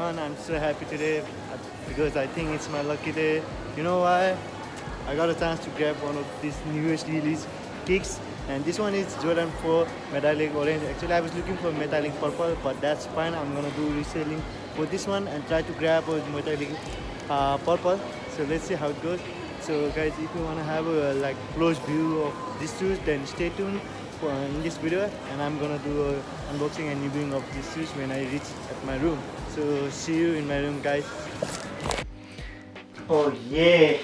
everyone. I'm so happy today because I think it's my lucky day. You know why? I got a chance to grab one of these newest release kicks, and this one is Jordan 4 metallic orange. Actually, I was looking for metallic purple, but that's fine. I'm gonna do reselling for this one and try to grab a metallic purple. So let's see how it goes. So guys, if you wanna have a close view of these shoes, then stay tuned for in this video, and I'm gonna do a unboxing and reviewing of these shoes when I reach at my room. So see you in my room, guys. Oh yeah,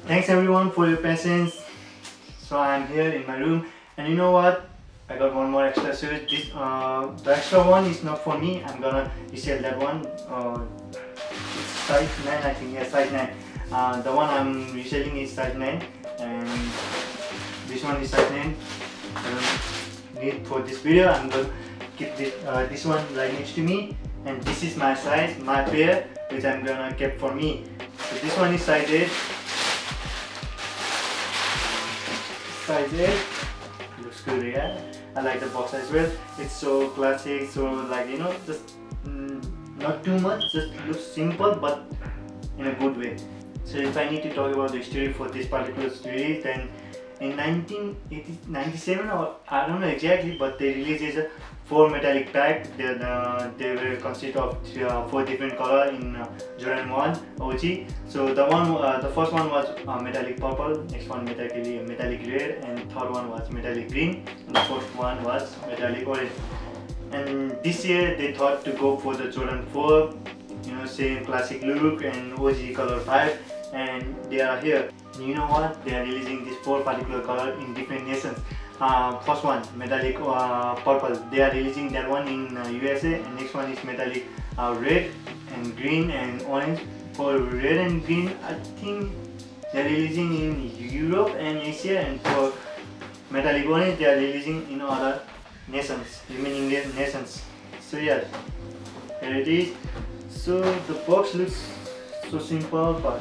thanks everyone for your patience. So I'm here in my room, and you know what, I got one more extra shoes. This the extra one is not for me. I'm gonna resell that one. It's size 9, I think. Yeah, size 9. The one I'm reselling is size 9, and this one is size 9. I don't need for this video. I'm gonna keep this one right next to me, and this is my size, my pair, which I'm gonna keep for me. So this one is size 8. Size 8. Looks good, yeah. I like the box as well. It's so classic, so just not too much, just looks simple but in a good way. So if I need to talk about the history for this particular series, then in 1997, or I don't know exactly, but they released a 4 metallic pack. They were consist of 4 different color in Jordan 1 OG. So the first one was metallic purple, next one metallic red, and third one was metallic green, and the fourth one was metallic orange. And this year they thought to go for the Jordan 4, same classic look and OG color vibe, and they are here. You know what? They are releasing these 4 particular color in different nations. First one, metallic purple. They are releasing that one in USA, and next one is metallic red and green and orange. For red and green, I think they are releasing in Europe and Asia, and for metallic orange, they are releasing in other nations, remaining nations. So yeah, here it is. So the box looks so simple but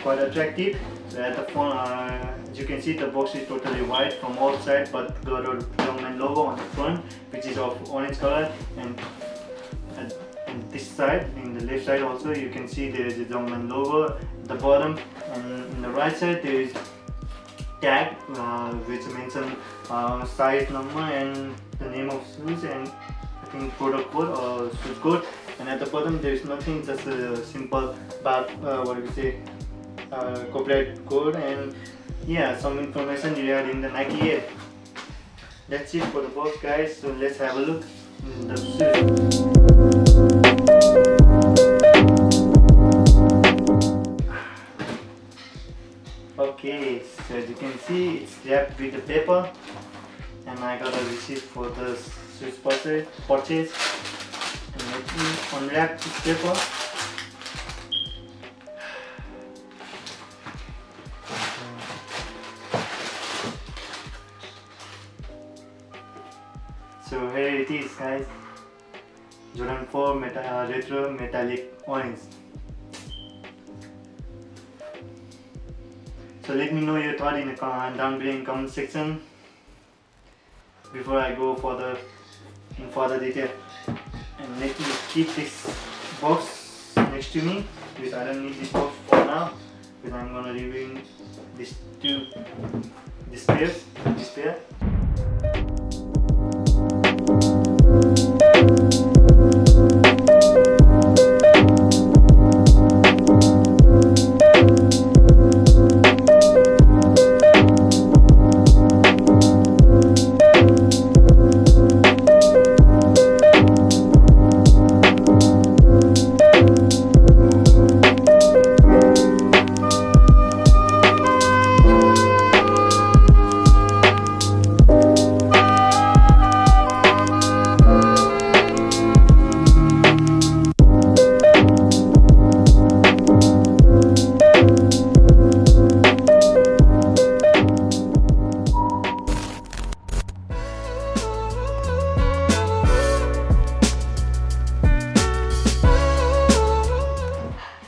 quite attractive. So at the front, as you can see, the box is totally white from all sides, but got a government logo on the front, which is of orange color, and this side, in the left side also, you can see there is a government logo at the bottom, and in the right side there is tag which mention size number and the name of shoes, and I think product code or shoes code. And at the bottom there is nothing, just a simple copyright code, and yeah, some information regarding the Nike Air. That's it for the box, guys. So let's have a look in the shoes. Okay, so as you can see, it's wrapped with the paper, and I got a receipt for the shoes purchase. And let me unwrap this paper. So here it is, guys. Jordan 4 retro metallic orange. So let me know your thought in the down below in comment section before I go in further detail. And let me keep this box next to me, because I don't need this box for now, because I'm gonna review this pair.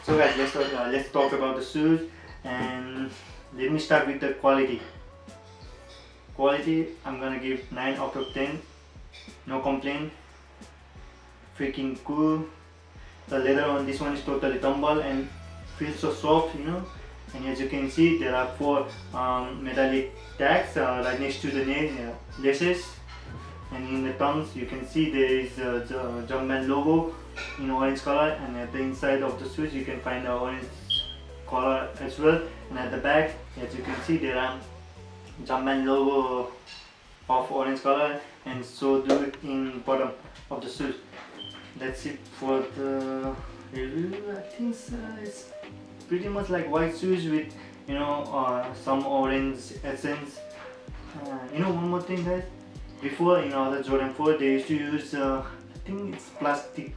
So guys, let's talk about the shoes, and let me start with the quality. I'm gonna give 9 out of 10. No complaint. Freaking cool. The leather on this one is totally tumble and feels so soft, and as you can see there are four metallic tags right next to the laces, and in the tongues you can see there is the Jumpman logo in orange color, and at the inside of the shoes you can find the orange color as well, and at the back as you can see there are Jumpman logo of orange color, and so do it in bottom of the shoes. That's it for the review. I think it's pretty much like white shoes with some orange essence. One more thing guys, before in other Jordan 4 they used to use I think it's plastic,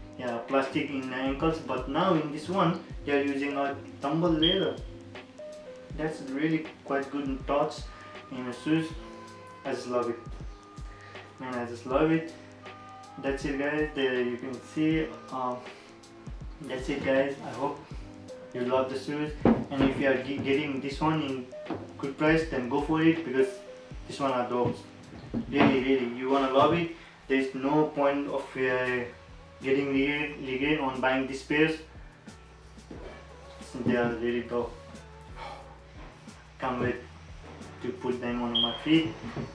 plastic in the ankles, but now in this one they are using a tumble leather. That's really quite good touch in the shoes. I just love it, man, I just love it. That's it guys, there you can see, that's it guys. I hope you love the shoes, and if you are getting this one in good price, then go for it, because this one are dope. Really you wanna love it. There's no point of getting regret on buying these pairs. They are really dope. Can't wait to put them on my feet,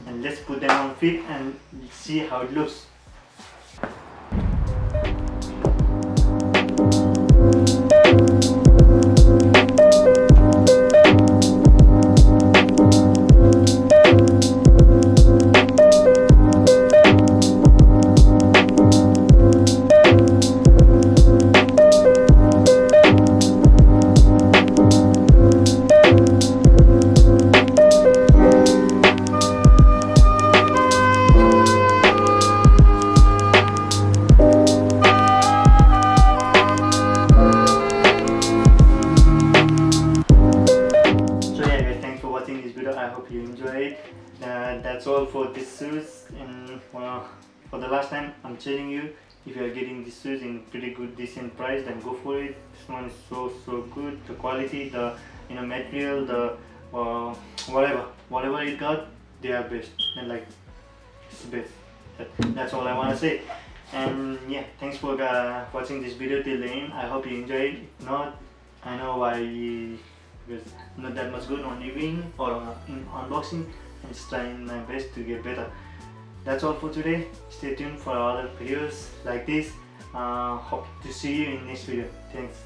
and let's put them on feet and see how it looks. I hope you enjoy it. That's all for this shoes, and for the last time I'm telling you, if you are getting these shoes in pretty good decent price, then go for it. This one is so good. The quality, the material, the whatever it got, they are best, and like it's best. That's all I want to say. And yeah, thanks for watching this video till the end. I hope you enjoyed it. If not, I know why, because I'm not that much good on reviewing or in unboxing. I'm just trying my best to get better. That's all for today. Stay tuned for other videos like this. Hope to see you in next video. Thanks.